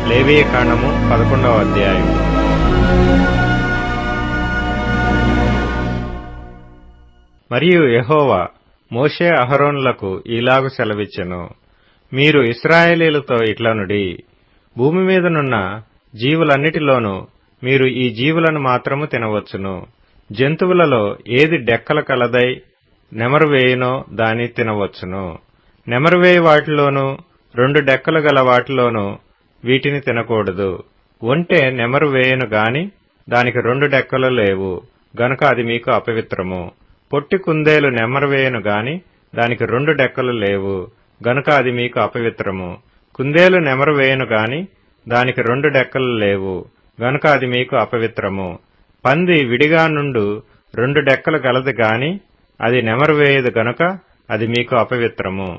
లేవీయకాండము 11వ అధ్యాయం. మరియు యెహోవా మోషే అహరోనులకు ఈలాగు సెలవిచ్చెను. మీరు ఇశ్రాయేలీయులతో ఇట్లనుడి, భూమి మీదనున్న జీవులన్నిటిలోనూ మీరు ఈ జీవులను మాత్రము తినవచ్చును. జంతువులలో ఏది డెక్కల కలదై నెమరువేయునో దాని తినవచ్చును. నెమరువేయి వాటిలోనూ 2 డెక్కలు గల వాటిలోనూ వీటిని తినకూడదు. ఒంటె నెమరు వేయను గాని దానికి 2 డెక్కలు లేవు గనుక అది మీకు అపవిత్రము. పొట్టి కుందేలు నెమరు వేయను గాని దానికి 2 డెక్కలు లేవు గనుక అది మీకు అపవిత్రము. కుందేలు నెమరు వేయను గాని దానికి 2 డెక్కలు లేవు గనుక అది మీకు అపవిత్రము. పంది విడిగా నుండు 2 డెక్కలు గలది గాని అది నెమరు వేయదు గనుక అది మీకు అపవిత్రము.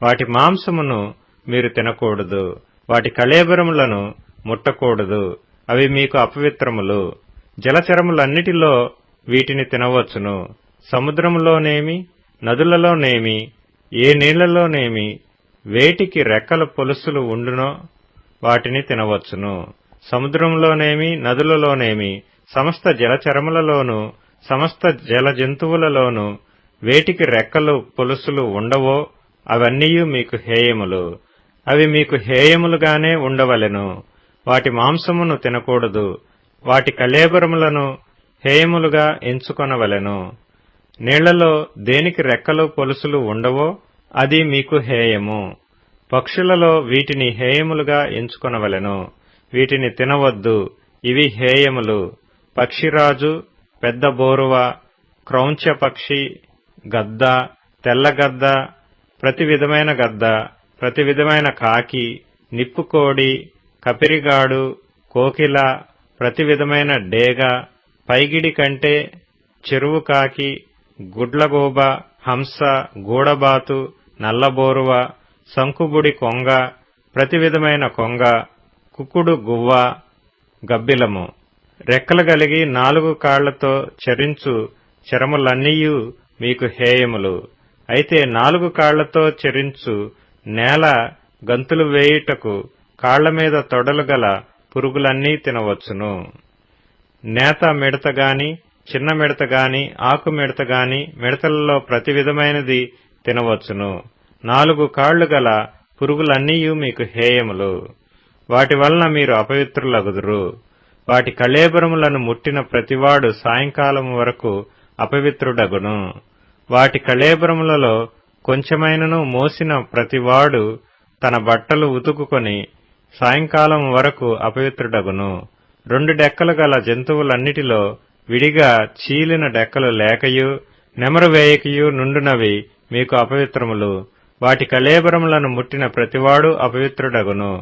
వాటి మాంసమును మీరు తినకూడదు. వాటి కళేబరములను ముట్టకూడదు, అవి మీకు అపవిత్రములు. జలచరములన్నిటిలో వీటిని తినవచ్చును. సముద్రములోనేమి నదులలోనేమి ఏ నీళ్లలోనేమి వేటికి రెక్కల పొలుసులు ఉండునో వాటిని తినవచ్చును. సముద్రంలోనేమి నదులలోనేమి సమస్త జలచరములలోనూ సమస్త జల జంతువులలోనూ వేటికి రెక్కలు పొలుసులు ఉండవో అవన్నీయూ మీకు హేయములు. అవి మీకు హేయములుగానే ఉండవలెను. వాటి మాంసమును తినకూడదు. వాటి కళేబరములను హేయములుగా ఎంచుకొనవలెను. నీళ్లలో దేనికి రెక్కలు పొలుసులు ఉండవో అది మీకు హేయము. పక్షులలో వీటిని హేయములుగా ఎంచుకొనవలెను. వీటిని తినవద్దు, ఇవి హేయములు. పక్షిరాజు, పెద్ద బోరువ, క్రౌంచ పక్షి, గద్ద, తెల్లగద్ద, ప్రతి విధమైన గద్ద, ప్రతి విధమైన కాకి, నిప్పుకోడి, కపిరిగాడు, కోకిల, ప్రతి విధమైన డేగ, పైగిడి కంటే, చెరువు కాకి, గుడ్లగూబ, హంస, గూడబాతు, నల్లబోరువ, సంకుబుడి కొంగ, ప్రతి విధమైన కొంగ, కుకుడు గువ్వ, గబ్బిలము. రెక్కలు కలిగి 4 కాళ్లతో చరించు చరములన్నీయూ మీకు హేయములు. అయితే 4 కాళ్లతో చరించు నేల గంతులు వేయుటకు కాళ్లమీద తొడలు గల పురుగులన్నీ తినవచ్చును. నేత మిడతగాని, చిన్న మిడతగాని, ఆకు మిడతగాని, మిడతలలో ప్రతి విధమైనది తినవచ్చును. 4 కాళ్లు గల పురుగులన్నీయూ మీకు హేయములు. వాటి వలన మీరు అపవిత్రులగుదురు. వాటి కళేబరములను ముట్టిన ప్రతివాడు సాయంకాలము వరకు అపవిత్రుడగును. వాటి కళేబరములలో కొంచెమైనను మోసిన ప్రతివాడు తన బట్టలు ఉతుకుకొని సాయంకాలం వరకు అపవిత్రుడగును. 2 డెక్కలు గల జంతువులన్నిటిలో విడిగా చీలిన డెక్కలు లేకయు నెమరు వేయకయు నుండునవి మీకు అపవిత్రములు. వాటి కళేబరములను ముట్టిన ప్రతివాడు అపవిత్రుడగును.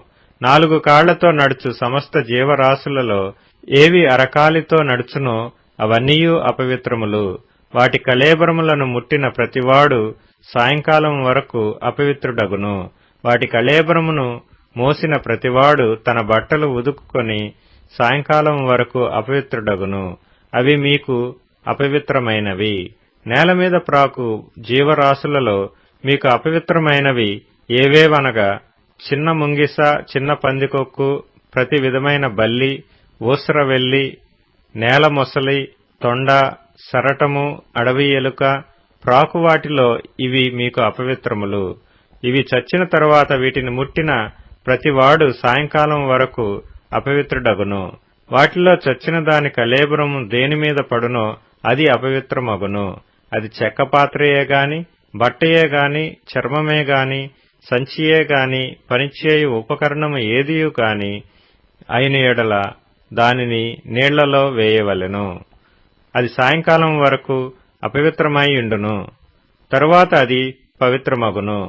4 కాళ్లతో నడుచు సమస్త జీవరాశులలో ఏవి అరకాలితో నడుచునో అవన్నీయూ అపవిత్రములు. వాటి కళేబరములను ముట్టిన ప్రతివాడు సాయంకాలం వరకు అపవిత్రుడగును. వాటి కళేబరమును మోసిన ప్రతివాడు తన బట్టలు ఉదుకుకొని సాయంకాలం వరకు అపవిత్రుడగును. అవి మీకు అపవిత్రమైనవి. నేల మీద ప్రాకు జీవరాశులలో మీకు అపవిత్రమైనవి ఏవేవనగా చిన్న ముంగిస, చిన్న పందికొక్కు, ప్రతి విధమైన బల్లి, ఊసరవెల్లి, నేల మొసలి, తొండ, సరటము, అడవి ఎలుక, ప్రాకువాటిలో ఇవి మీకు అపవిత్రములు. ఇవి చచ్చిన తరువాత వీటిని ముట్టిన ప్రతివాడు సాయంకాలం వరకు అపవిత్రుడగును. వాటిలో చచ్చిన దాని కళేబరము దేనిమీద పడునో అది అపవిత్రమగును. అది చెక్క పాత్రయే గాని, బట్టయే గాని, చర్మమే గాని, సంచియే గాని, పనిచేయు ఉపకరణము ఏదియూ గాని అయిన ఎడల దానిని నీళ్లలో వేయవలెను. అది సాయంకాలం వరకు అపవిత్రమైయుండును. తరువాత అది పవిత్రమగును.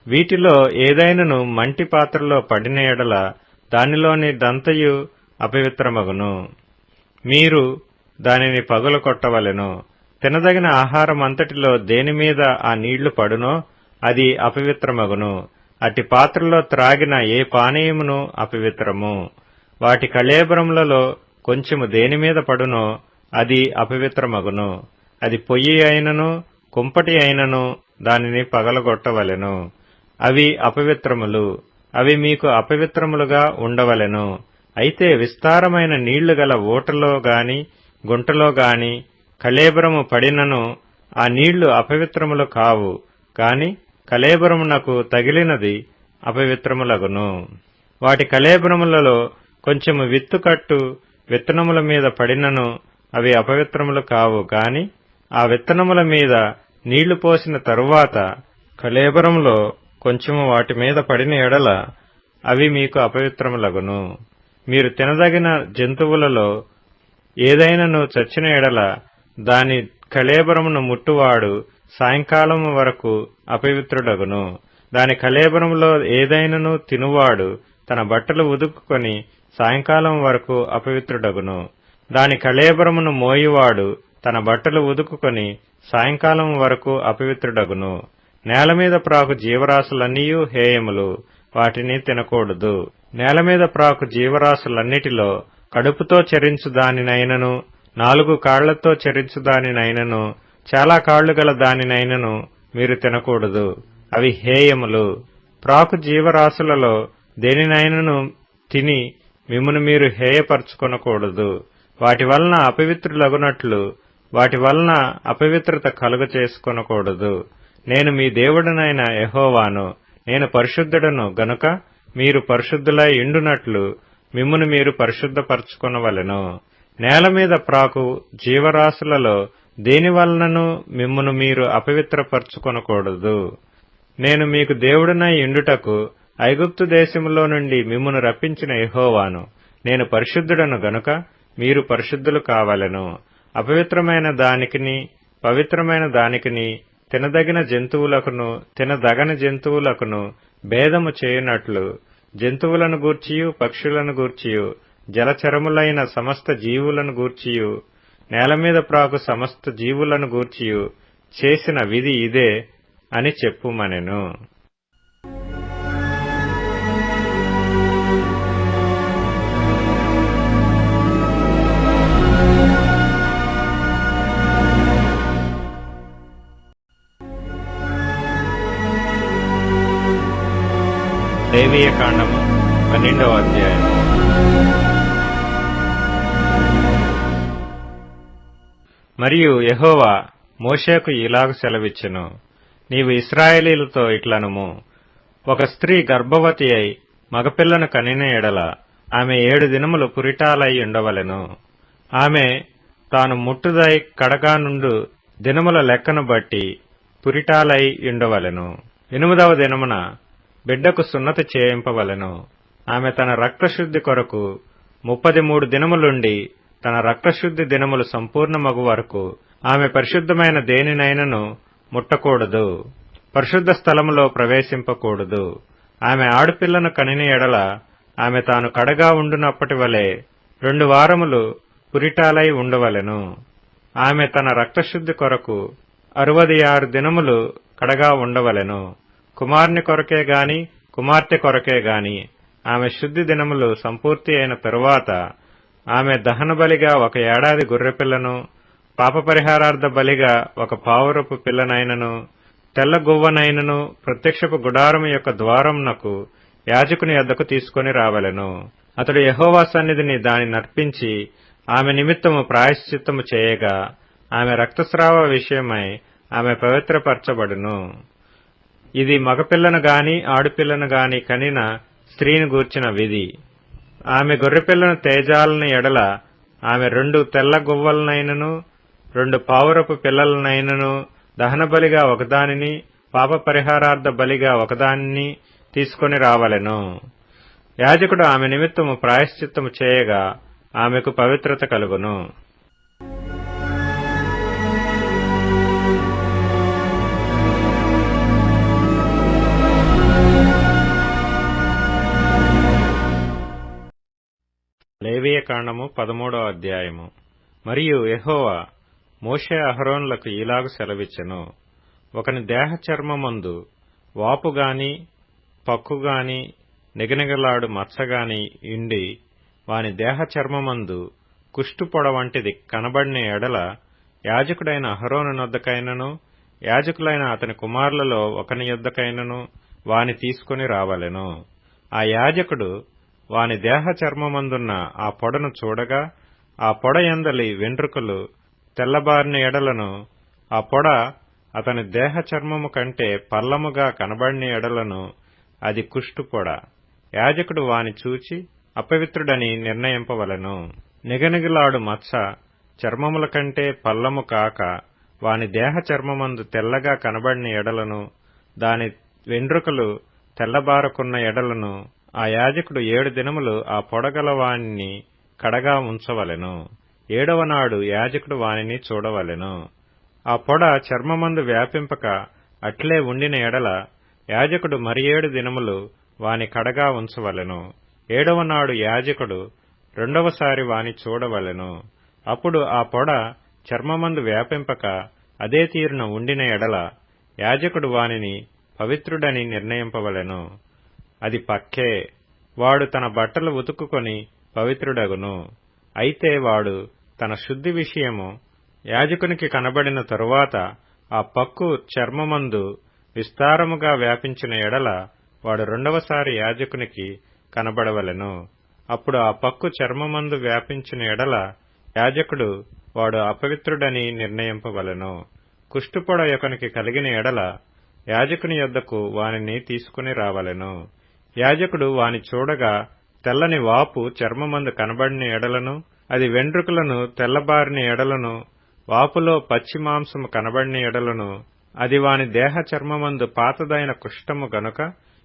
వీటిలో ఏదైనను మంటి పాత్రలో పడిన ఎడల దానిలోని దంతయు అపవిత్రమగును. మీరు దానిని పగులకొట్టవలెను. తినదగిన ఆహారమంతటిలో దేనిమీద ఆ నీళ్లు పడునో అది అపవిత్రమగును. అట్టి పాత్రలో త్రాగిన ఏ పానీయమును అపవిత్రము. వాటి కళేబరములలో కొంచెము దేనిమీద పడునో అది అపవిత్రమగును. అది పొయ్యి అయినను కుంపటి అయినను దానిని పగలగొట్టవలెను. అవి అపవిత్రములు. అవి మీకు అపవిత్రములుగా ఉండవలెను. అయితే విస్తారమైన నీళ్లు గల ఊటలో గాని గుంటలో గాని కళేబరము పడినను ఆ నీళ్లు అపవిత్రములు కావు, కాని కళేబరమునకు తగిలినది అపవిత్రములగును. వాటి కళేబరములలో కొంచెము విత్తుకట్టు విత్తనముల మీద పడినను అవి అపవిత్రములు కావు, కాని ఆ విత్తనముల మీద నీళ్లు పోసిన తరువాత కళేబరములో కొంచెము వాటి మీద పడిన ఎడల అవి మీకు అపవిత్రములగును. మీరు తినదగిన జంతువులలో ఏదైనను చచ్చిన ఎడల దాని కళేబరమును ముట్టువాడు సాయంకాలము వరకు అపవిత్రుడగును. దాని కళేబరములో ఏదైనను తినువాడు తన బట్టలు ఉదుకుకొని సాయంకాలం వరకు అపవిత్రుడగును. దాని కళేబరమును మోయువాడు తన బట్టలు ఉదుకుకొని సాయంకాలం వరకు అపవిత్రుడగును. నేల మీద ప్రాకు జీవరాశులన్నీయూ హేయములు, వాటిని తినకూడదు. నేల మీద ప్రాకు జీవరాశులన్నిటిలో కడుపుతో చరించు దానినైనను, 4 కాళ్లతో చరించు దానినైనను, చాలా కాళ్లు గల దానినైనను మీరు తినకూడదు. అవి హేయములు. ప్రాకు జీవరాశులలో దేనినైనను తిని మిమ్మును మీరు హేయపరచుకొనకూడదు. వాటి వలన అపవిత్రులగునట్లు వాటి వలన అపవిత్రత కలుగ చేసుకొనకూడదు. నేను మీ దేవుడనైన యెహోవాను. నేను పరిశుద్ధుడను గనుక మీరు పరిశుద్ధులై ఇండునట్లు మిమ్మును మీరు పరిశుద్ధపరచుకొనవలెను. నేల మీద ప్రాకు జీవరాశులలో దేనివలనను మిమ్మును మీరు అపవిత్రపరచుకొనకూడదు. నేను మీకు దేవుడనై ఇండుటకు ఐగుప్తు దేశములో నుండి మిమ్మును రప్పించిన యెహోవాను. నేను పరిశుద్ధుడను గనుక మీరు పరిశుద్ధులు కావలెను. అపవిత్రమైన దానికిని పవిత్రమైన దానికిని తినదగిన జంతువులకును తినదగని జంతువులకును భేదము చేయునట్లు జంతువులను గూర్చియు పక్షులను గూర్చియు జలచరములైన సమస్త జీవులను గూర్చియు నేలమీద ప్రాకు సమస్త జీవులను గూర్చియు చేసిన విధి ఇదే అని చెప్పుమనెను. లేవీయ కాండము 12వ అధ్యాయం. మరియు యెహోవా మోషేకు ఇలాగు సెలవిచ్చెను, నీవు ఇశ్రాయేలీయులతో ఇట్లనుము, ఒక స్త్రీ గర్భవతి అయి మగపిల్లను కనిన ఎడల ఆమె 7 దినములు పురిటాలై ఉండవలెను. ఆమె తాను ముట్టుదై కడగా నుండు దినముల లెక్కను బట్టి పురిటాలై ఉండవలెను. 8వ దినమున బిడ్డకు సున్నతి చేయింపవలెను. ఆమె తన రక్తశుద్ధి కొరకు 33 దినములుండి తన రక్తశుద్ధి దినములు సంపూర్ణమగు వరకు ఆమె పరిశుద్ధమైన దేనినైనను ముట్టకూడదు, పరిశుద్ధ స్థలములో ప్రవేశింపకూడదు. ఆమె ఆడపిల్లను కనిన ఎడల ఆమె తాను కడగా ఉండునప్పటి వలె 2 వారములు పురిటాలై ఉండవలెను. ఆమె తన రక్తశుద్ధి కొరకు 66 దినములు కడగా ఉండవలెను. కుమారుని కొరకే గాని కుమార్తె కొరకే గాని ఆమె శుద్ధి దినములు సంపూర్తి అయిన తరువాత ఆమె దహన బలిగా 1 ఏడాది గొర్రెపిల్లను, పాపపరిహారార్థ బలిగా 1 పావురపు పిల్లనైనను, తెల్ల గువ్వనైనను ప్రత్యక్షపు గుడారము యొక్క ద్వారమునకు యాజకుని యొద్దకు తీసుకొని రావలెను. అతడు యెహోవా సన్నిధిని దాని నర్పించి ఆమె నిమిత్తము ప్రాయశ్చిత్తము చేయగా ఆమె రక్తస్రావ విషయమై ఆమె పవిత్రపరచబడును. ఇది మగపిల్లను గాని ఆడపిల్లను గాని కనిన స్త్రీని గూర్చిన విధి. ఆమె గొర్రెపిల్లను తేజాలని ఎడల ఆమె 2 తెల్ల గువ్వలనైనను 2 పావురపు పిల్లలనైనను దహనబలిగా ఒకదానిని, పాప పరిహారార్థ బలిగా ఒకదానిని తీసుకొని రావలెను. యాజకుడు ఆమె నిమిత్తము ప్రాయశ్చిత్తము చేయగా ఆమెకు పవిత్రత కలుగును. లేవీయ కాండము 13వ అధ్యాయము. మరియు యెహోవా మోషే అహరోనులకు ఇలాగు సెలవిచ్చెను, ఒకని దేహ చర్మమందు వాపుగాని పక్కుగాని నిగనిగలాడు మచ్చగాని ఇండి వాని దేహ చర్మమందు కుష్టు పొడ వంటిది కనబడిన ఎడల యాజకుడైన అహరోను నొద్దకైనను యాజకులైన అతని కుమారులలో ఒకని యొద్దకైనను వాని తీసుకొని రావలెను. ఆ యాజకుడు వాని దేహ చర్మమందున్న ఆ పొడను చూడగా ఆ పొడ యందలి వెంట్రుకలు తెల్లబారిన ఎడలను, ఆ పొడ అతని దేహ చర్మము కంటే పల్లముగా కనబడిన ఎడలను అది కుష్టుపొడ. యాజకుడు వాని చూచి అపవిత్రుడని నిర్ణయింపవలెను. నిగనిగలాడు మచ్చ చర్మముల కంటే పల్లము కాక వాని దేహ చర్మమందు తెల్లగా కనబడిన ఎడలను, దాని వెండ్రుకలు తెల్లబారకున్న ఎడలను ఆ యాజకుడు 7 దినములు ఆ పొడగల వానిని కడగా ఉంచవలెను. 7వ నాడు యాజకుడు వానిని చూడవలెను. ఆ పొడ చర్మమందు వ్యాపింపక అట్లే ఉండిన ఎడల యాజకుడు మరి 7 దినములు వాని కడగా ఉంచవలెను. 7వ నాడు యాజకుడు రెండవసారి వాని చూడవలెను. అప్పుడు ఆ పొడ చర్మమందు వ్యాపింపక అదే తీరున ఉండిన ఎడల యాజకుడు వానిని పవిత్రుడని నిర్ణయింపవలెను. అది పక్కే, వాడు తన బట్టలు ఉతుకుకొని పవిత్రుడగును. అయితే వాడు తన శుద్ధి విషయము యాజకునికి కనబడిన తరువాత ఆ పక్కు చర్మమందు విస్తారముగా వ్యాపించిన ఎడల వాడు రెండవసారి యాజకునికి కనబడవలెను. అప్పుడు ఆ పక్కు చర్మమందు వ్యాపించిన ఎడల యాజకుడు వాడు అపవిత్రుడని నిర్ణయింపవలెను. కుష్టుపొడ యొకనికి కలిగిన ఎడల యాజకుని యొద్దకు వానిని తీసుకుని రావలెను. యాజకుడు వాని చూడగా తెల్లని వాపు చర్మమందు కనబడిన ఎడలను, అది వెంట్రుకలను తెల్లబారిన ఎడలను, వాపులో పచ్చి మాంసము కనబడిన ఎడలను, అది వాని దేహ చర్మమందు పాతదైన కుష్ఠము గనుక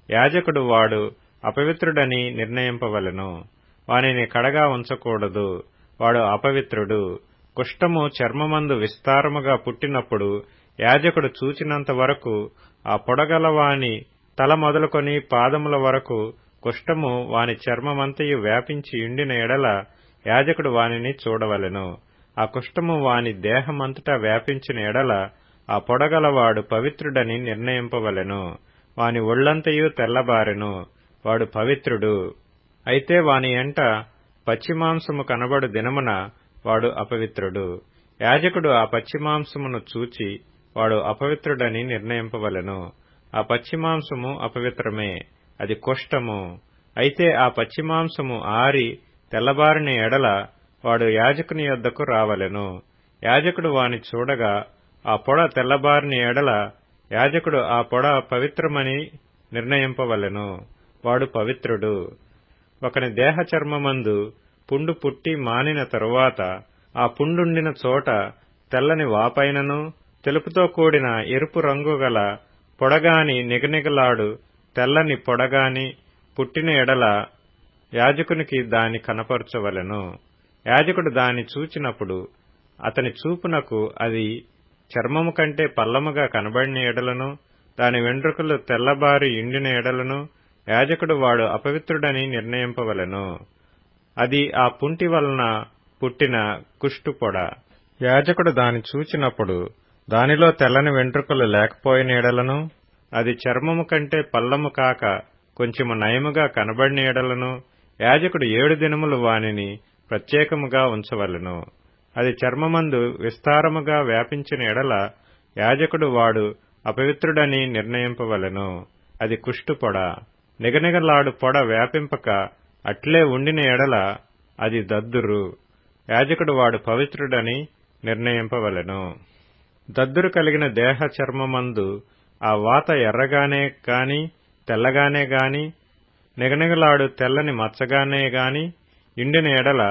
యాజకుడు వాడు అపవిత్రుడని నిర్ణయింపవలెను. వానిని కడగా ఉంచకూడదు, వాడు అపవిత్రుడు. కుష్ఠము చర్మమందు విస్తారముగా పుట్టినప్పుడు యాజకుడు చూచినంత వరకు ఆ పొడగలవాని తల మొదలుకొని పాదముల వరకు కుష్ఠము వాని చర్మమంతయు వ్యాపించి ఉండిన ఎడల యాజకుడు వానిని చూడవలెను. ఆ కుష్ఠము వాని దేహమంతటా వ్యాపించిన ఎడల ఆ పొడగలవాడు పవిత్రుడని నిర్ణయింపవలెను. వాని ఒళ్లంతయు తెల్లబారెను, వాడు పవిత్రుడు. అయితే వాని ఎంట పచ్చిమాంసము కనబడు దినమున వాడు అపవిత్రుడు. యాజకుడు ఆ పచ్చిమాంసమును చూచి వాడు అపవిత్రుడని నిర్ణయింపవలెను. ఆ పచ్చిమాంసము అపవిత్రమే, అది కుష్ఠము. అయితే ఆ పచ్చిమాంసము ఆరి తెల్లబారిన ఎడల వాడు యాజకుని యొద్దకు రావలెను. యాజకుడు వాని చూడగా ఆ పొడ తెల్లబారిన ఎడల యాజకుడు ఆ పొడ పవిత్రమని నిర్ణయింపవలెను. వాడు పవిత్రుడు. ఒకని దేహ చర్మమందు పుండు పుట్టి మానిన తరువాత ఆ పుండుండిన చోట తెల్లని వాపైనను తెలుపుతో కూడిన ఎరుపు రంగు గల పొడగాని నిగనిగలాడు తెల్లని పొడగాని పుట్టిన ఎడల యాజకునికి దాని కనపరచవలెను. యాజకుడు దాని చూచినప్పుడు అతని చూపునకు అది చర్మము కంటే పల్లముగా కనబడిన ఎడలను, దాని వెంట్రుకలు తెల్లబారి ఎండిన ఎడలను యాజకుడు వాడు అపవిత్రుడని నిర్ణయింపవలెను. అది ఆ పుంటి వలన పుట్టిన కుష్టుపొడ. యాజకుడు దాని చూచినప్పుడు దానిలో తెల్లని వెంట్రుకలు లేకపోయిన ఎడలను, అది చర్మము కంటే పల్లము కాక కొంచెము నయముగా కనబడిన ఎడలను యాజకుడు 7 దినములు వానిని ప్రత్యేకముగా ఉంచవలెను. అది చర్మమందు విస్తారముగా వ్యాపించిన ఎడల యాజకుడు వాడు అపవిత్రుడని నిర్ణయింపవలెను. అది కుష్టుపొడ. నిగనిగలాడు పొడ వ్యాపింపక అట్లే ఉండిన ఎడల అది దద్దురు. యాజకుడు వాడు పవిత్రుడని నిర్ణయింపవలెను. దద్దురు కలిగిన దేహ చర్మమందు ఆ వాత ఎర్రగానే గాని తెల్లగానే గాని నిగనిగలాడు తెల్లని మచ్చగానే గాని ఎండిన ఎడల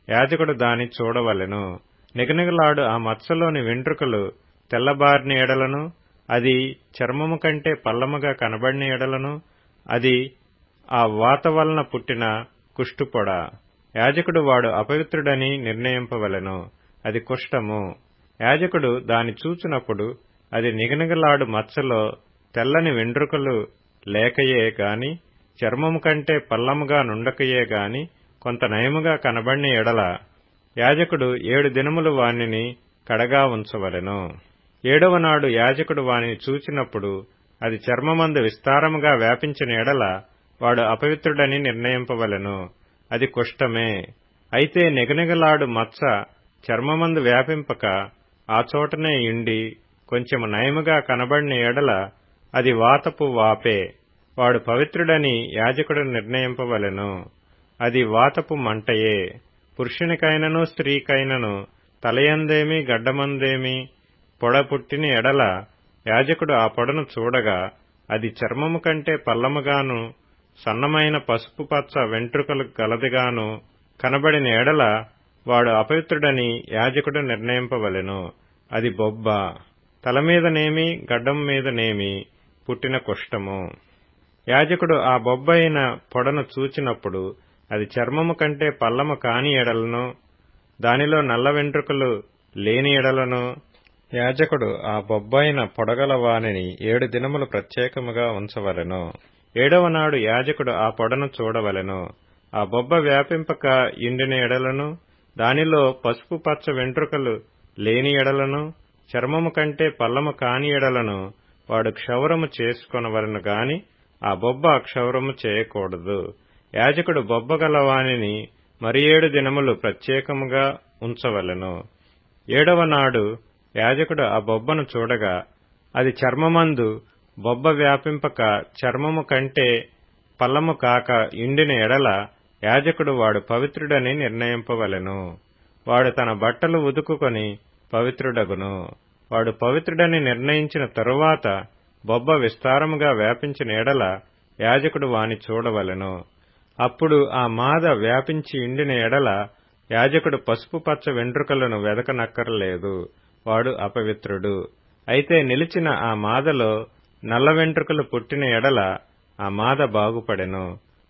యాజకుడు దాని చూడవలెను. నిగనిగలాడు ఆ మచ్చలోని వెంట్రుకలు తెల్లబారిన ఎడలను, అది చర్మము కంటే పల్లముగా కనబడిన ఎడలను అది ఆ వాత వలన పుట్టిన కుష్టుపొడ. యాజకుడు వాడు అపవిత్రుడని నిర్ణయింపవలెను. అది కుష్ఠము. యాజకుడు దాని చూచినప్పుడు అది నిగనిగలాడు మచ్చలో తెల్లని వెంట్రుకలు లేకయే గాని చర్మము కంటే పల్లముగా నుండకయే గాని కొంత నయముగా కనబడిన ఎడల యాజకుడు 7 దినములు వానిని కడగా ఉంచవలెను. 7వ నాడు యాజకుడు వానిని చూచినప్పుడు అది చర్మమందు విస్తారముగా వ్యాపించిన ఎడల వాడు అపవిత్రుడని నిర్ణయింపవలెను. అది కుష్ఠమే. అయితే నిగనిగలాడు మచ్చ చర్మమందు వ్యాపింపక ఆ చోటనే ఇండి కొంచెము నయముగా కనబడిన ఎడల అది వాతపు వాపే, వాడు పవిత్రుడని యాజకుడు నిర్ణయింపవలెను. అది వాతపు మంటయే. పురుషునికైనను స్త్రీకైనను తలయందేమి గడ్డమందేమి పొడ పుట్టిన ఎడల యాజకుడు ఆ పొడను చూడగా అది చర్మము కంటే పల్లముగాను సన్నమైన పసుపు పచ్చ వెంట్రుకలు గలదిగాను కనబడిన ఎడల వాడు అపవిత్రుడని యాజకుడు నిర్ణయింపవలెను. అది బొబ్బ, తలమీదనేమి గడ్డం మీదనేమి పుట్టిన కుష్ఠము. యాజకుడు ఆ బొబ్బైన పొడను చూచినప్పుడు అది చర్మము కంటే పల్లము కాని ఎడలను దానిలో నల్ల వెంట్రుకలు లేని ఎడలను యాజకుడు ఆ బొబ్బైన పొడగల వానిని 7 దినములు ప్రత్యేకముగా ఉంచవలెను. 7వ నాడు యాజకుడు ఆ పొడను చూడవలెను. ఆ బొబ్బ వ్యాపింపక ఎండిన ఎడలను దానిలో పసుపు పచ్చ వెంట్రుకలు లేని ఎడలను చర్మము కంటే పల్లము కాని ఎడలను వాడు క్షౌరము చేసుకొనవలెను గాని ఆ బొబ్బ క్షౌరము చేయకూడదు. యాజకుడు బొబ్బ గలవానిని మరి 7 దినములు ప్రత్యేకముగా ఉంచవలెను. 7వ నాడు యాజకుడు ఆ బొబ్బను చూడగా అది చర్మమందు బొబ్బ వ్యాపింపక చర్మము కంటే పల్లము కాక ఎండిన ఎడల యాజకుడు వాడు పవిత్రుడని నిర్ణయింపవలెను. వాడు తన బట్టలు ఉదుకుకొని పవిత్రుడగును. వాడు పవిత్రుడని నిర్ణయించిన తరువాత బొబ్బ విస్తారముగా వ్యాపించిన ఎడల యాజకుడు వాని చూడవలెను. అప్పుడు ఆ మాద వ్యాపించి ఎండిన ఎడల యాజకుడు పసుపు పచ్చ వెంట్రుకలను వెదకనక్కరలేదు. వాడు అపవిత్రుడు. అయితే నిలిచిన ఆ మాదలో నల్ల వెంట్రుకలు పుట్టిన ఎడల ఆ మాద బాగుపడెను.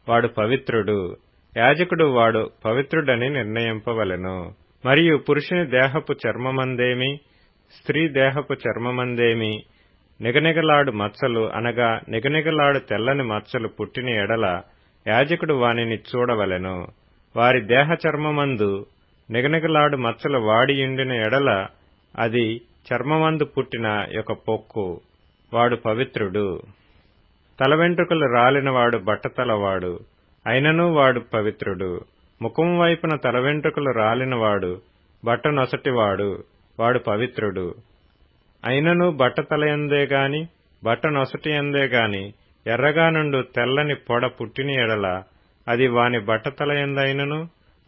వాడు పవిత్రుడు. యాజకుడు వాడు పవిత్రుడని నిర్ణయింపవలెను. మరియు పురుషుని దేహపు చర్మమందేమి స్త్రీ దేహపు చర్మమందేమి నిగనిగలాడు మచ్చలు అనగా నిగనిగలాడు తెల్లని మచ్చలు పుట్టిన ఎడల యాజకుడు వానిని చూడవలెను. వారి దేహ చర్మమందు నిగనిగలాడు మచ్చలు వాడి ఎండిన ఎడల అది చర్మమందు పుట్టిన యొక్క పొక్కు. వాడు పవిత్రుడు. తల వెంట్రుకలు రాలినవాడు బట్టతలవాడు అయినను వాడు పవిత్రుడు. ముఖం వైపున తల వెంట్రుకలు రాలినవాడు బట్ట నొసటివాడు వాడు పవిత్రుడు. అయినను బట్టతలయందే గాని బట్ట నొసటియందే గాని ఎర్రగా నుండు తెల్లని పొడ పుట్టిన ఎడల అది వాని బట్టతలయందైనను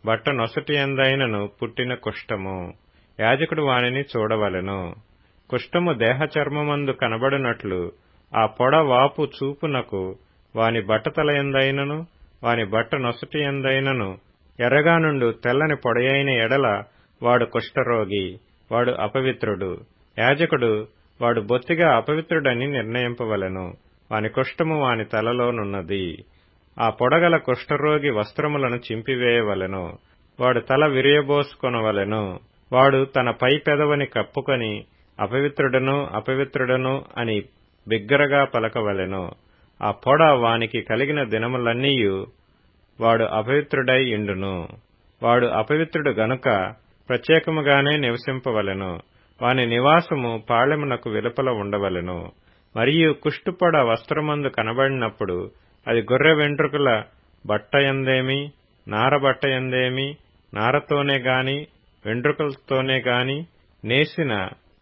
బట్ట నొసటియందైనను పుట్టిన కుష్ఠము. యాజకుడు వానిని చూడవలెను. కుష్ఠము దేహ చర్మమందు కనబడినట్లు ఆ పొడ వాపు చూపునకు వాని బట్టతలయందైనను వాని బట్ట నొసటియందైనను ఎర్రగా నుండు తెల్లని పొడయైన ఎడల వాడు కుష్ఠరోగి. వాడు అపవిత్రుడు. యాజకుడు వాడు బొత్తిగా అపవిత్రుడని నిర్ణయింపవలెను. వాని కుష్ఠము వాని తలలోనున్నది. ఆ పొడగల కుష్ఠరోగి వస్త్రములను చింపివేయవలెను. వాడు తల విరియబోసుకొనవలెను. వాడు తన పై పెదవిని కప్పుకొని అపవిత్రుడను అపవిత్రుడను అని బిగ్గరగా పలకవలెను. ఆ పొడ వానికి కలిగిన దినములన్నీయు వాడు అపవిత్రుడై ఇండును. వాడు అపవిత్రుడు గనుక ప్రత్యేకముగానే నివసింపవలెను. వాని నివాసము పాళెమునకు వెలుపల ఉండవలెను. మరియు కుష్టుపొడ వస్త్రమందు కనబడినప్పుడు అది గొర్రె వెంట్రుకల బట్టయందేమి నారబట్టయందేమి నారతోనే గాని వెంట్రుకలతోనే గాని నేసిన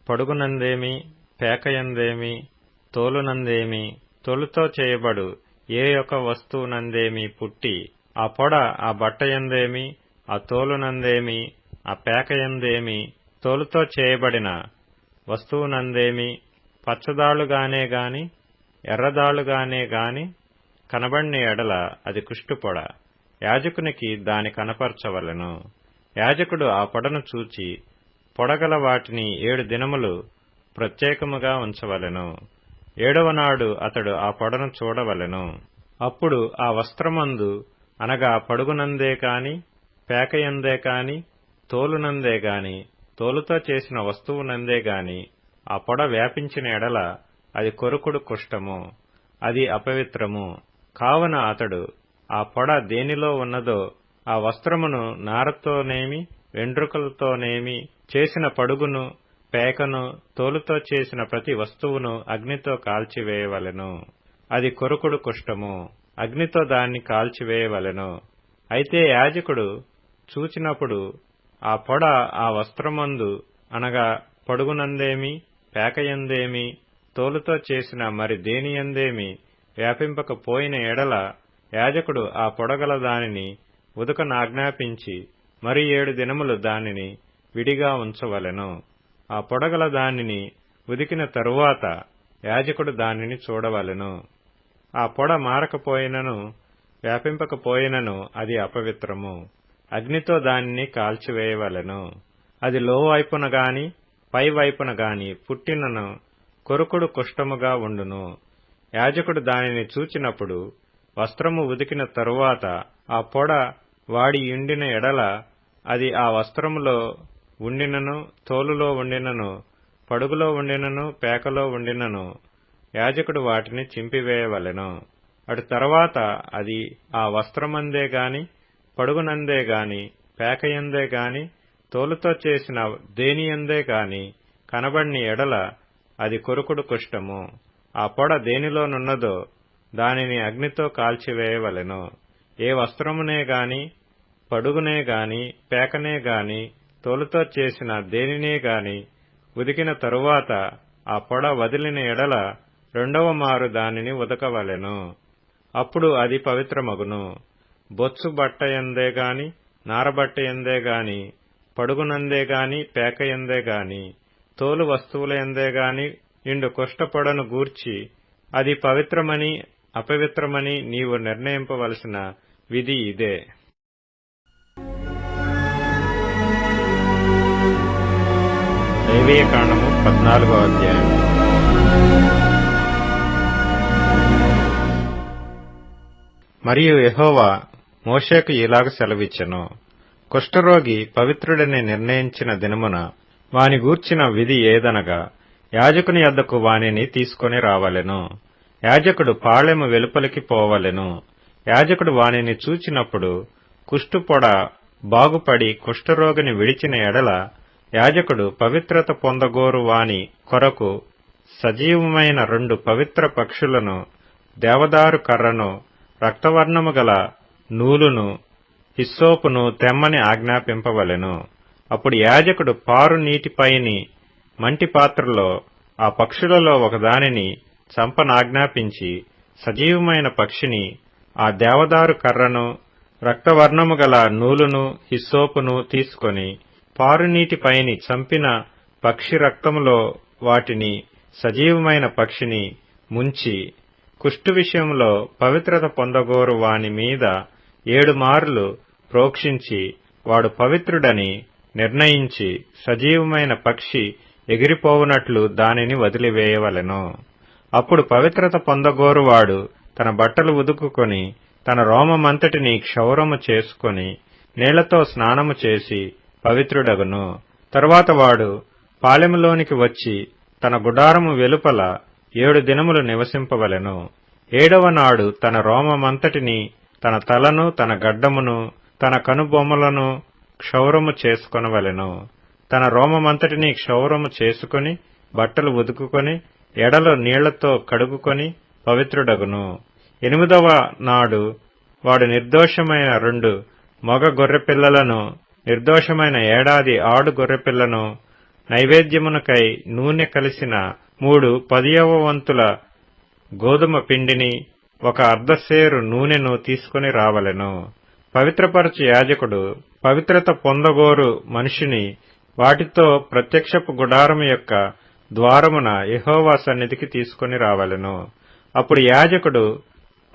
పడుగునందేమి పేకయందేమి తోలునందేమి తోలుతో చేయబడు ఏ యొక్క వస్తువునందేమి పుట్టి ఆ పొడ ఆ బట్టయందేమి ఆ తోలునందేమి ఆ పేకయందేమి తోలుతో చేయబడిన వస్తువునందేమి పచ్చదాళ్లుగానే గాని ఎర్రదాళ్లుగానే గాని కనబడిన ఎడల అది కుష్టుపొడ. యాజకునికి దాని కనపరచవలెను. యాజకుడు ఆ పొడను చూచి పొడగల వాటిని 7 దినములు ప్రత్యేకముగా ఉంచవలెను. 7వ నాడు అతడు ఆ పొడను చూడవలెను. అప్పుడు ఆ వస్త్రమందు అనగా పడుగునందే కాని పేకయందే కాని తోలునందే గాని తోలుతో చేసిన వస్తువునందే గాని ఆ పొడ వ్యాపించిన ఎడల అది కొరుకుడు కుష్ఠము. అది అపవిత్రము. కావున అతడు ఆ పొడ దేనిలో ఉన్నదో ఆ వస్త్రమును నారతోనేమి వెంట్రుకలతోనేమి చేసిన పడుగును పేకను తోలుతో చేసిన ప్రతి వస్తువును అగ్నితో కాల్చివేయవలెను. అది కొరుకుడు కుష్ఠము. అగ్నితో దాన్ని కాల్చివేయవలెను. అయితే యాజకుడు చూచినప్పుడు ఆ పొడ ఆ వస్త్రమందు అనగా పడుగునందేమి పేకయందేమి తోలుతో చేసిన మరి దేనియందేమి వ్యాపింపకపోయిన ఎడల యాజకుడు ఆ పొడగల దానిని ఉదకనాజ్ఞాపించి మరి 7 దినములు దానిని విడిగా ఉంచవలెను. ఆ పొడగల దానిని ఉదికిన తరువాత యాజకుడు దానిని చూడవలెను. ఆ పొడ మారకపోయినను వ్యాపింపకపోయినను అది అపవిత్రము. అగ్నితో దానిని కాల్చివేయవలెను. అది లోవైపున గాని పైవైపున గాని పుట్టినను కొరుకుడు కుష్ఠముగా ఉండును. యాజకుడు దానిని చూచినప్పుడు వస్త్రము ఉదికిన తరువాత ఆ పొడ వాడియుండిన ఎడల అది ఆ వస్త్రములో ఉండినను, తోలులో ఉండినను, పడుగులో ఉండినను, పేకలో ఉండినను యాజకుడు వాటిని చింపివేయవలెను. అటు తర్వాత అది ఆ వస్త్రమందే గాని, పడుగునందే గాని, పేకయందే గాని, తోలుతో చేసిన దేనియందే గాని కనబడిన ఎడల అది కొరుకుడు కుష్ఠము. ఆ పొడ దేనిలోనున్నదో దానిని అగ్నితో కాల్చివేయవలెను. ఏ వస్త్రమునే గాని, పడుగునే గాని, పేకనే గాని, తోలుతో చేసిన దేనినే గాని ఉదికిన తరువాత ఆ పొడ వదిలిన ఎడల రెండవ మారు దానిని ఉదకవలెను. అప్పుడు అది పవిత్రమగును. బొత్సు బట్టయందే గాని, నారబట్టయందే గాని, పడుగునందే గాని, పేకయందే గాని, తోలు వస్తువులయందే గాని ఇండు కుష్ఠపొడను గూర్చి అది పవిత్రమని అపవిత్రమని నీవు నిర్ణయింపవలసిన విధి ఇదే. లేవీయకాండము 14వ అధ్యాయం. మరియు యెహోవా మోషేకు ఇలాగ సెలవిచ్చెను. కుష్ఠరోగి పవిత్రుడని నిర్ణయించిన దినమున వాని గూర్చిన విధి ఏదనగా యాజకుని యొద్దకు వానిని తీసుకొని రావలెను. యాజకుడు పాళెము వెలుపలికి పోవలెను. యాజకుడు వానిని చూచినప్పుడు కుష్ఠుపొడ బాగుపడి కుష్ఠరోగిని విడిచిన ఎడల యాజకుడు పవిత్రత పొందగోరు వాని కొరకు సజీవమైన 2 పవిత్ర పక్షులను, దేవదారు కర్రను, రక్తవర్ణము గల నూలును, హిస్సోపును తెమ్మని ఆజ్ఞాపింపవలెను. అప్పుడు యాజకుడు పారు నీటిపైని మంటి పాత్రలో ఆ పక్షులలో ఒకదానిని చంపనాజ్ఞాపించి సజీవమైన పక్షిని, ఆ దేవదారు కర్రను, రక్తవర్ణము గల నూలును, హిస్సోపును తీసుకొని పారునీటిపైని చంపిన పక్షి రక్తములో వాటిని సజీవమైన పక్షిని ముంచి కుష్టు విషయంలో పవిత్రత పొందగోరు వాని మీద 7 మార్లు ప్రోక్షించి వాడు పవిత్రుడని నిర్ణయించి సజీవమైన పక్షి ఎగిరిపోవునట్లు దానిని వదిలివేయవలెను. అప్పుడు పవిత్రత పొందగోరువాడు తన బట్టలు ఉదుకుకొని తన రోమమంతటిని క్షౌరము చేసుకొని నీళ్లతో స్నానము చేసి పవిత్రుడగును. తరువాత వాడు పాళెములోనికి వచ్చి తన గుడారము వెలుపల 7 దినములు నివసింపవలెను. 7వ నాడు తన రోమమంతటిని, తన తలను, తన గడ్డమును, తన కనుబొమ్మలను క్షౌరము చేసుకొనవలెను. తన రోమమంతటిని క్షౌరము చేసుకొని బట్టలు ఉదుకుకొని ఎడలు నీళ్లతో కడుగుకొని పవిత్రుడగును. 8వ నాడు వాడు నిర్దోషమైన 2 మగ గొర్రెపిల్లలను, నిర్దోషమైన ఏడాది ఆడు గొర్రెపిల్లను, నైవేద్యమునకై నూనె కలిసిన 3 10వ వంతుల గోధుమ పిండిని, 1 అర్ధసేరు నూనెను తీసుకుని రావలెను. పవిత్రపరచు యాజకుడు పవిత్రత పొందగోరు మనిషిని వాటితో ప్రత్యక్షపు గుడారము యొక్క ద్వారమున యెహోవా సన్నిధికి తీసుకుని రావలెను. అప్పుడు యాజకుడు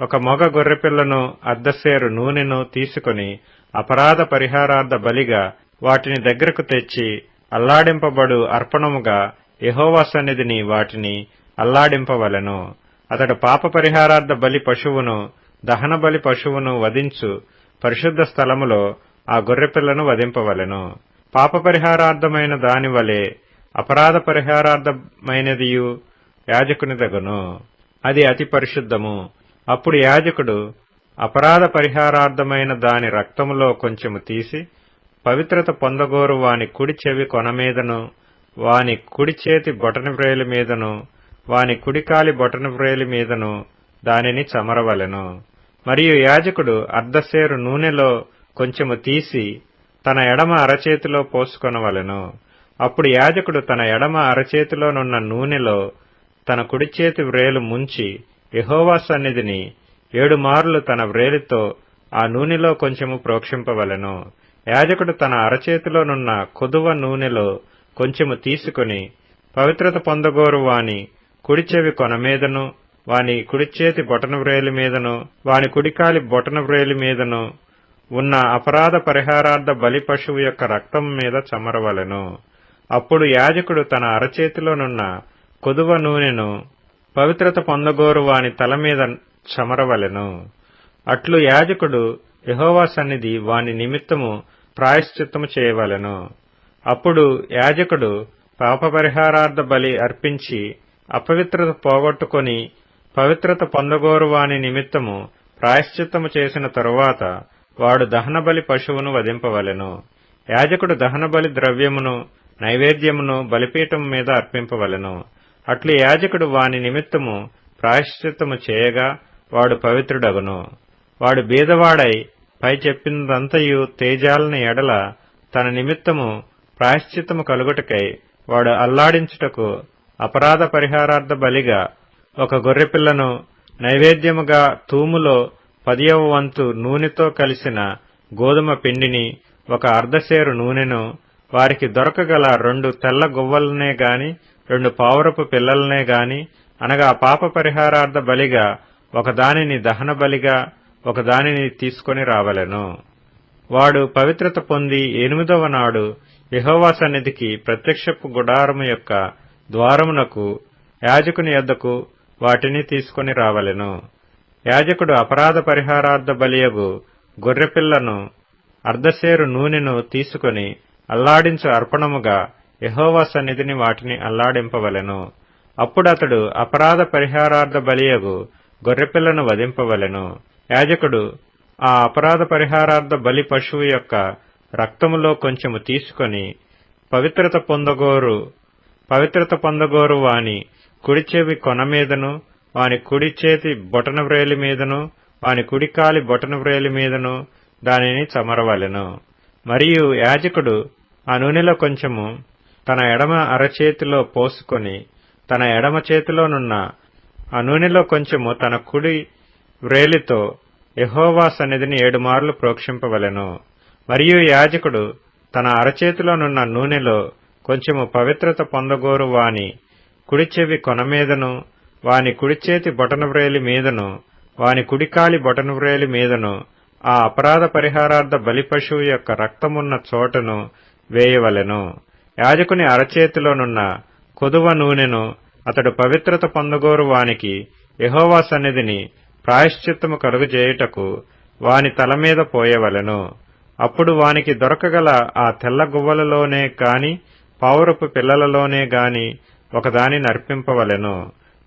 1 మగ గొర్రెపిల్లను, అర్ధసేరు నూనెను తీసుకుని అపరాధ పరిహారార్థ బలిగా వాటిని దగ్గరకు తెచ్చి అల్లాడింపబడు అర్పణముగా యెహోవా సన్నిధిని వాటిని అల్లాడింపవలెను. అతడు పాప పరిహారార్థ బలి పశువును, దహన బలి పశువును వధించు పరిశుద్ధ స్థలములో ఆ గొర్రెపిల్లను వధింపవలెను. పాప పరిహారార్థమైన దాని వలె అపరాధ పరిహారార్థమైనదియు యాజకునిదగును. అది అతి పరిశుద్ధము. అప్పుడు యాజకుడు అపరాధ పరిహారార్థమైన దాని రక్తములో కొంచెము తీసి పవిత్రత పొందగోరు వాని కుడి చెవి కొన మీదను, వాని కుడి చేతి బొటన వ్రేలి మీదను, వాని కుడికాలి బొటన వ్రేలి మీదను దానిని చమరవలెను. మరియు యాజకుడు అర్ధసేరు నూనెలో కొంచెము తీసి తన ఎడమ అరచేతిలో పోసుకొనవలెను. అప్పుడు యాజకుడు తన ఎడమ అరచేతిలోనున్న నూనెలో తన కుడి చేతి వ్రేలు ముంచి యెహోవా సన్నిధిని 7 మార్లు తన వ్రేలితో ఆ నూనెలో కొంచెము ప్రోక్షింపవలెను. యాజకుడు తన అరచేతిలోనున్న కొదువ నూనెలో కొంచెము తీసుకుని పవిత్రత పొందగోరు వాని కుడి చెవి కొన మీదను, వాని కుడి చేతి బొటన వ్రేలి మీదను, వాని కుడికాలి బొటన వ్రేలి మీదను ఉన్న అపరాధ పరిహారార్థ బలి పశువు యొక్క రక్తం మీద చమరవలెను. అప్పుడు యాజకుడు తన అరచేతిలోనున్న కొదువ నూనెను పవిత్రత పొందగోరు వాని తల మీద చమరవలెను. అట్లు యాజకుడు యెహోవా సన్నిధి వాని నిమిత్తము ప్రాయశ్చిత్తము చేయవలెను. అప్పుడు యాజకుడు పాపపరిహారార్థ బలి అర్పించి అపవిత్రత పోగొట్టుకొని పవిత్రత పొందగోరు వాని నిమిత్తము ప్రాయశ్చిత్తము చేసిన తరువాత వాడు దహనబలి పశువును వధింపవలెను. యాజకుడు దహనబలి ద్రవ్యమును నైవేద్యమును బలిపీఠం మీద అర్పింపవలెను. అట్లు యాజకుడు వాని నిమిత్తము ప్రాయశ్చిత్తము చేయగా వాడు పవిత్రుడగును. వాడు బీదవాడై పై చెప్పినదంతయు తేజాలని ఎడల తన నిమిత్తము ప్రాయశ్చిత్తము కలుగుటకై వాడు అల్లాడించుటకు అపరాధ పరిహారార్థ బలిగా ఒక గొర్రెపిల్లను, నైవేద్యముగా తూములో 10వ వంతు నూనెతో కలిసిన గోధుమ పిండిని, ఒక అర్ధసేరు నూనెను, వారికి దొరకగల 2 తెల్ల గువ్వలనే గాని 2 పావురపు పిల్లలనే గాని, అనగా పాప పరిహారార్థ బలిగా ఒకదానిని దహన బలిగా ఒకదానిని తీసుకొని రావలెను. వాడు పవిత్రత పొంది 8వ నాడు యెహోవా సన్నిధికి ప్రత్యక్షపు గుడారము యొక్క ద్వారమునకు యాజకుని యొద్దకు వాటిని తీసుకొని రావలెను. యాజకుడు అపరాధ పరిహారార్థ బలియగు గొర్రెపిల్లను, అర్ధసేరు నూనెను తీసుకొని అల్లాడించు అర్పణముగా యెహోవా సన్నిధిని వాటిని అల్లాడింపవలెను. అప్పుడతడు అపరాధ పరిహారార్థ బలియగు గొర్రెపిల్లను వధింపవలెను. యాజకుడు ఆ అపరాధ పరిహారార్థ బలి పశువు యొక్క రక్తములో కొంచెము తీసుకొని పవిత్రత పొందగోరు వాని కుడి చెవి కొన మీదను, వాని కుడి చేతి బొటన వ్రేలి మీదను, వాని కుడికాలి బొటన వ్రేలి మీదను దానిని చమరవలెను. మరియు యాజకుడు ఆ నూనెలో కొంచెము తన ఎడమ అరచేతిలో పోసుకొని తన ఎడమ చేతిలోనున్న ఆ నూనెలో కొంచెము తన కుడి వ్రేలితో యెహోవా సన్నిధిని 7 మార్లు ప్రోక్షింపవలెను. మరియు యాజకుడు తన అరచేతిలోనున్న నూనెలో కొంచెము పవిత్రత పొందగోరు వాని కుడి చెవి కొన మీదను, వాని కుడి చేతి బొటన వ్రేలి మీదను, వాని కుడికాలి బొటన వ్రేలి మీదను ఆ అపరాధ పరిహారార్థ బలి పశువు యొక్క రక్తమున్న చోటను వేయవలెను. యాజకుని అరచేతిలోనున్న కొదువ నూనెను అతడు పవిత్రత పొందగోరు వానికి యెహోవా సన్నిధిని ప్రాయశ్చిత్తము కలుగజేయుటకు వాని తల మీద పోయవలెను. అప్పుడు వానికి దొరకగల ఆ తెల్ల గువ్వలలోనే గాని పావురపు పిల్లలలోనే గాని ఒకదానిని అర్పింపవలెను.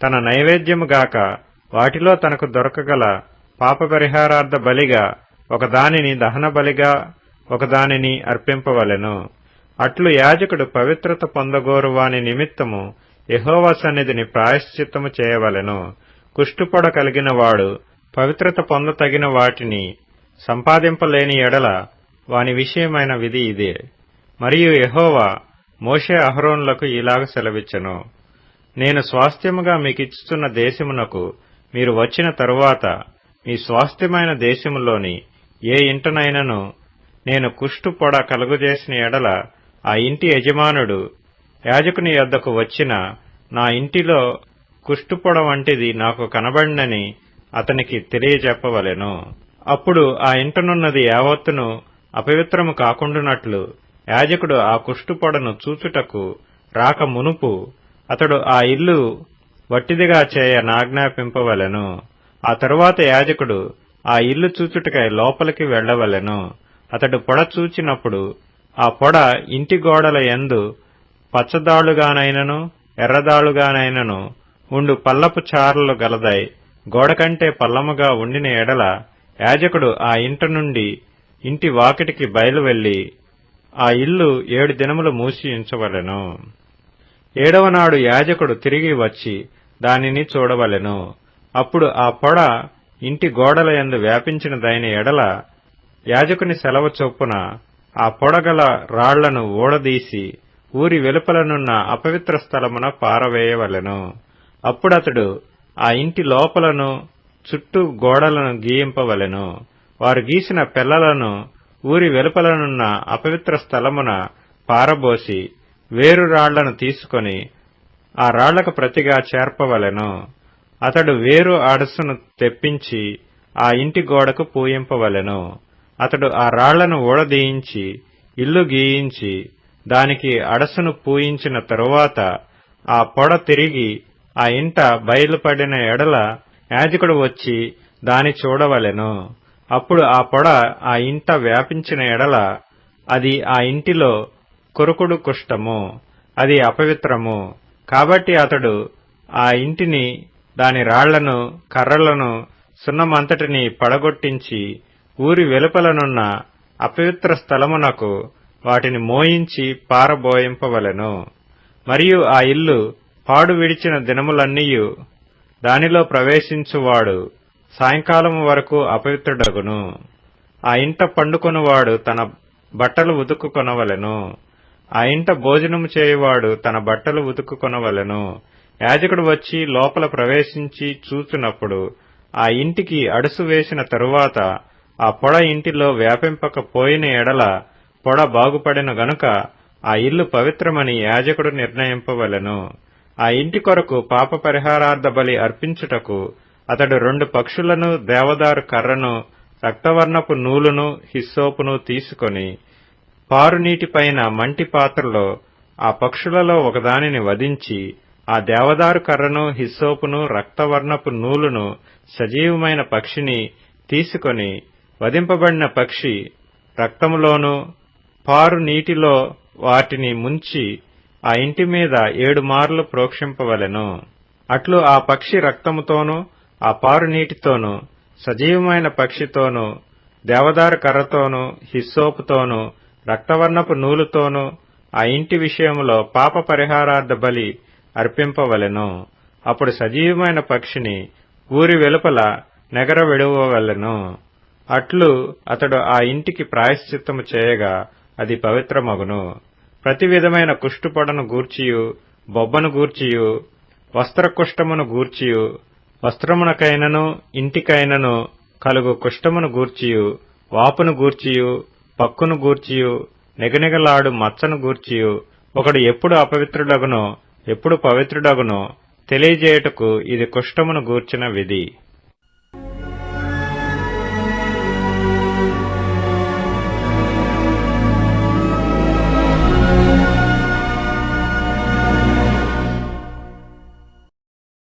తన నైవేద్యము గాక వాటిలో తనకు దొరకగల పాపపరిహారార్థ బలిగా ఒకదానిని దహన బలిగా ఒకదానిని అర్పింపవలెను. అట్లు యాజకుడు పవిత్రత పొందగోరు వాని నిమిత్తము యెహోవా సన్నిధిని ప్రాయశ్చిత్తము చేయవలెను. కుష్టుపొడ కలిగిన వాడు పవిత్రత పొందతగిన వాటిని సంపాదింపలేని ఎడల వాని విషయమైన విధి ఇదే. మరియు యెహోవా మోషే అహరోనులకు ఇలాగ సెలవిచ్చెను: నేను స్వాస్థ్యముగా మీకిచ్చుతున్న దేశమునకు మీరు వచ్చిన తరువాత మీ స్వాస్థ్యమైన దేశములోని ఏ ఇంటనైనను నేను కుష్టుపొడ కలుగజేసిన ఎడల ఆ ఇంటి యజమానుడు యాజకుని యొద్దకు వచ్చిన నా ఇంటిలో కుష్టుపొడ వంటిది నాకు కనబడినని అతనికి తెలియజెప్పవలెను. అప్పుడు ఆ ఇంటనున్నది యావత్తును అపవిత్రము కాకుండునట్లు యాజకుడు ఆ కుష్టుపొడను చూచుటకు రాక మునుపు అతడు ఆ ఇల్లు వట్టిదిగా చేయ నాజ్ఞాపింపవలెను. ఆ తరువాత యాజకుడు ఆ ఇల్లు చూచుటకై లోపలికి వెళ్లవలెను. అతడు పొడ చూచినప్పుడు ఆ పొడ ఇంటి గోడల యందు పచ్చదాళ్లుగానైనను ఎర్రదాళ్లుగానైనను ఉండు పల్లపు చారలు గలదై గోడకంటే పల్లముగా ఉండిన ఎడల యాజకుడు ఆ ఇంట నుండి ఇంటి వాకిటికి బయలు వెళ్లి ఆ ఇల్లు 7 దినములు మూసి ఉంచవలెను. 7వ నాడు యాజకుడు తిరిగి వచ్చి దానిని చూడవలెను. అప్పుడు ఆ పొడ ఇంటి గోడల యందు వ్యాపించినదైన ఎడల యాజకుని సెలవు చొప్పున ఆ పొడగల రాళ్లను ఊడదీసి ఊరి వెలుపలనున్న అపవిత్ర స్థలమున పారవేయవలెను. అప్పుడతడు ఆ ఇంటి లోపలను చుట్టూ గోడలను గీయింపవలెను. వారు గీసిన పెళ్లలను ఊరి వెలుపలనున్న అపవిత్ర స్థలమున పారబోసి వేరు రాళ్లను తీసుకొని ఆ రాళ్లకు ప్రతిగా చేర్పవలెను. అతడు వేరు అడసును తెప్పించి ఆ ఇంటి గోడకు పూయింపవలెను. అతడు ఆ రాళ్లను ఊడదీయించి ఇల్లు గీయించి దానికి అడసును పూయించిన తరువాత ఆ పొడ తిరిగి ఆ ఇంట బయలుపడిన ఎడల యాజకుడు వచ్చి దాని చూడవలెను. అప్పుడు ఆ పొడ ఆ ఇంట వ్యాపించిన ఎడల అది ఆ ఇంటిలో కొరుకుడు కుష్టము, అది అపవిత్రము. కాబట్టి అతడు ఆ ఇంటిని, దాని రాళ్లను, కర్రలను, సున్నమంతటిని పడగొట్టించి ఊరి వెలుపలనున్న అపవిత్ర స్థలమునకు వాటిని మోయించి పారబోయింపవలెను. మరియు ఆ ఇల్లు పాడు విడిచిన దినములన్నీయు దానిలో ప్రవేశించువాడు సాయంకాలము వరకు అపవిత్రుడగును. ఆ ఇంట పండుకొనువాడు తన బట్టలు ఉతుక్కుకొనవలెను. ఆ ఇంట భోజనము చేయువాడు తన బట్టలు ఉతుక్కుకొనవలెను. యాజకుడు వచ్చి లోపల ప్రవేశించి చూచునప్పుడు ఆ ఇంటికి అడుసు వేసిన తరువాత ఆ పొడ ఇంటిలో వ్యాపింపకపోయిన ఎడల పొడ బాగుపడిన గనుక ఆ ఇల్లు పవిత్రమని యాజకుడు నిర్ణయింపవలెను. ఆ ఇంటి కొరకు పాప పరిహారార్థ బలి అర్పించుటకు అతడు 2 పక్షులను, దేవదారు కర్రను, రక్తవర్ణపు నూలును, హిస్సోపును తీసుకొని పారునీటిపైన మంటి పాత్రలో ఆ పక్షులలో ఒకదానిని వధించి ఆ దేవదారు కర్రను, హిస్సోపును, రక్తవర్ణపు నూలును, సజీవమైన పక్షిని తీసుకొని వధింపబడిన పక్షి రక్తములోను పారు నీటిలో వాటిని ముంచి ఆ ఇంటి మీద 7 మార్లు ప్రోక్షింపవలెను. అట్లు ఆ పక్షి రక్తముతోనూ, ఆ పారు నీటితోనూ, సజీవమైన పక్షితోనూ, దేవదారు కర్రతోనూ, హిస్సోపుతోనూ, రక్తవర్ణపు నూలుతోనూ ఆ ఇంటి విషయంలో పాప పరిహారార్థ బలి అర్పింపవలెను. అప్పుడు సజీవమైన పక్షిని ఊరి వెలుపల నెగరవెడువవలెను. అట్లు అతడు ఆ ఇంటికి ప్రాయశ్చిత్తము చేయగా అది పవిత్రమగును. ప్రతి విధమైన కుష్టుపొడను గూర్చియు, బొబ్బను గూర్చియు, వస్త్రకుష్టమును గూర్చియు, వస్త్రమునకైనను ఇంటికైనను కలుగు కుష్టమును గూర్చియు, వాపును గూర్చియు, పక్కును గూర్చియు, నిగనిగలాడు మచ్చను గూర్చియు ఒకడు ఎప్పుడు అపవిత్రుడగునో ఎప్పుడు పవిత్రుడగునో తెలియజేయుటకు ఇది కుష్టమును గూర్చిన విధి.